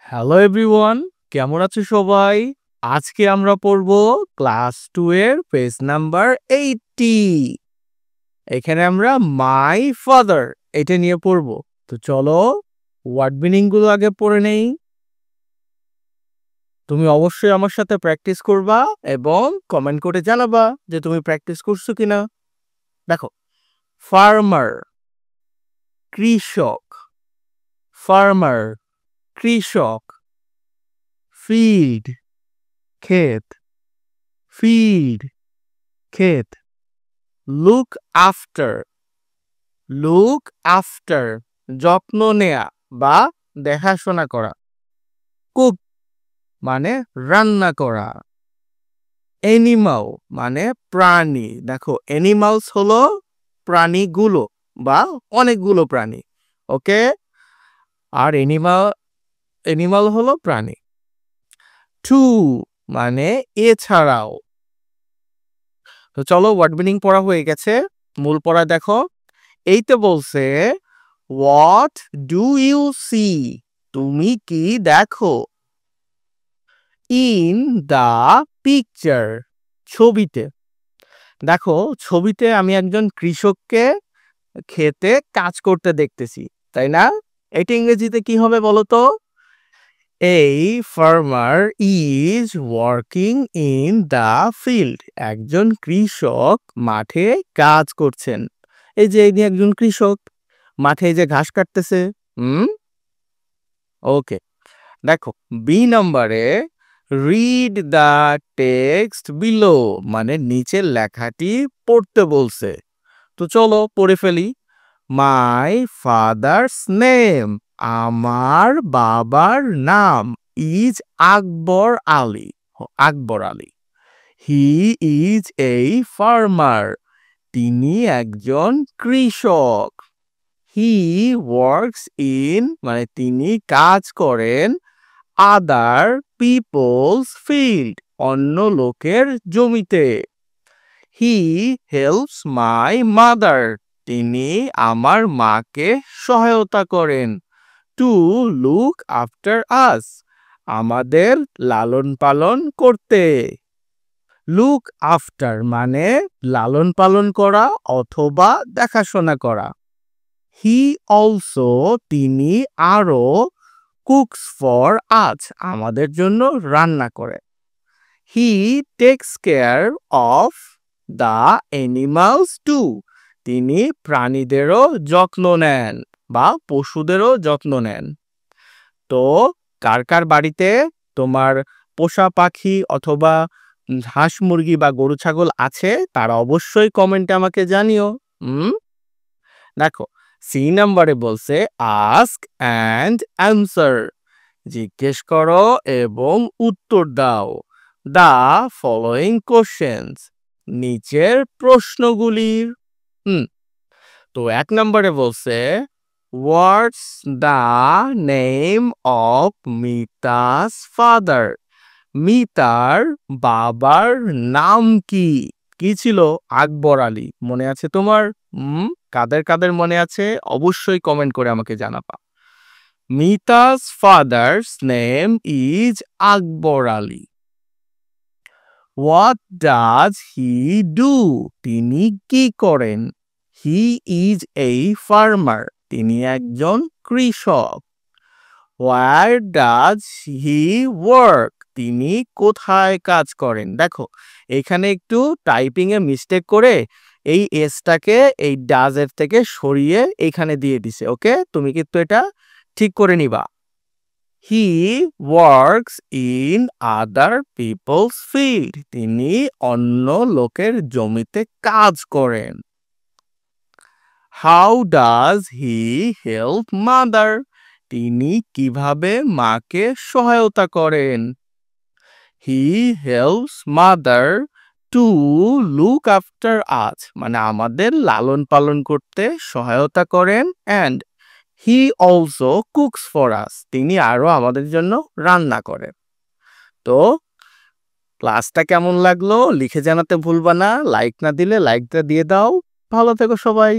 Hello everyone, কেমন আছো সবাই? আজকে আমরা পড়ব ক্লাস 2 এর পেজ নাম্বার 80। এখানে আমরা মাই ফাদার এটা নিয়ে পড়ব। তো চলো ওয়ার্ড মিনিং গুলো আগে পড়ে নেই। তুমি অবশ্যই আমার সাথে প্র্যাকটিস করবা এবং কমেন্ট করে জানাবা যে তুমি প্র্যাকটিস করছো কিনা। দেখো, ফার্মার কৃষক, ফার্মার কৃষক, ফিল্ড ক্ষেত, ফিল্ড ক্ষেত, লুক আফটার, লুক আফটার যত্ন নেয়া বা দেখাশোনা করা, কুক মানে রান্না করা, এনিমাল মানে প্রাণী। দেখো, এনিমালস হলো প্রাণীগুলো বা অনেকগুলো প্রাণী, ওকে? আর এনিমাল এনিমাল হলো প্রাণী। টু মানে এছাড়াও। তো চলো ওয়ার্ড মিনিং পড়া হয়ে গেছে, মূল পড়া দেখো। এইতে বলছে হোয়াট ডু ইউ সি, তুমি কি দেখো? ইন দা পিকচার, ছবিতে। দেখো, ছবিতে আমি একজন কৃষককে খেতে কাজ করতে দেখতেছি, তাই না? এটা ইংরেজিতে কি হবে বলো তো? এই farmer is working in the field, একজন কৃষক মাঠে কাজ করছেন। এই যে ইনি একজন কৃষক মাঠে এই যে ঘাস কাটতেছে। ওকে, দেখো বি নাম্বারে রিড দ্য টেক্সট বিলো, মানে নিচের লেখাটি পড়তে বলছে। তো চলো পড়ে ফেলি। মাই ফাদার্স নেম, আমার বাবার নাম, is Akbar Ali, Akbar Ali. He is এই ফার্মার, তিনি একজন কৃষক। হি ওয়ার্কস ইন মানে তিনি কাজ করেন আদার পিপলস ফিল্ড, অন্য লোকের জমিতে। হি হেল্পস মাই মাদার, তিনি আমার মাকে সহায়তা করেন। টু লুক আফটার আস, আমাদের লালন পালন করতে। লুক আফটার মানে লালন পালন করা অথবা দেখাশোনা করা। হি অলসো তিনি আরো কুকস ফর আজ, আমাদের জন্য রান্না করে। He takes care of the animals too, তিনি প্রাণীদেরও যত্ন নেন বা পশুদেরও যত্ন নেন। তো কার কার বাড়িতে তোমার পোষা পাখি অথবা হাঁস মুরগি বা গরু ছাগল আছে তারা অবশ্যই কমেন্টে আমাকে জানিও। দেখো, সি নাম্বারে বলছে আস্ক অ্যান্ড অ্যান্সার, জিজ্ঞেস করো এবং উত্তর দাও। দা ফলোয়িং কোশ্চেনস, নিচের প্রশ্নগুলির। তো 1 নম্বরে বলছে what's the name of Mita's father, মিতার বাবার নাম কি? কি ছিল? আকবর আলী। মনে আছে তোমার? কাদের কাদের মনে আছে অবশ্যই কমেন্ট করে আমাকে জানাবা। Mita's father's name is Akbar Ali. What does he do, তিনি কি করেন? হি ইজ এই ফার্মার, তিনি একজন কৃষক। হোয়ার ডাজ হি ওয়ার্ক, তিনি কোথায় কাজ করেন? দেখো, এখানে একটু টাইপিং এ মিস্টেক করে এই এসটাকে এই ডাজের থেকে সরিয়ে এখানে দিয়ে দিছে, ওকে? তুমি কিন্তু এটা ঠিক করে নিবা। He works in other people's field, তিনি অন্য লোকের জমিতে কাজ করেন। How does he help mother, তিনি কিভাবে মাকে সহায়তা করেন? He helps mother to look after us, মানে আমাদের লালন পালন করতে সহায়তা করেন। And he also cooks for us, তিনি আরো আমাদের জন্য রান্না করেন। তো ক্লাসটা কেমন লাগলো লিখে জানাতে ভুলবা না। লাইক না দিলে লাইকটা দিয়ে দাও। ভালো থেকো সবাই।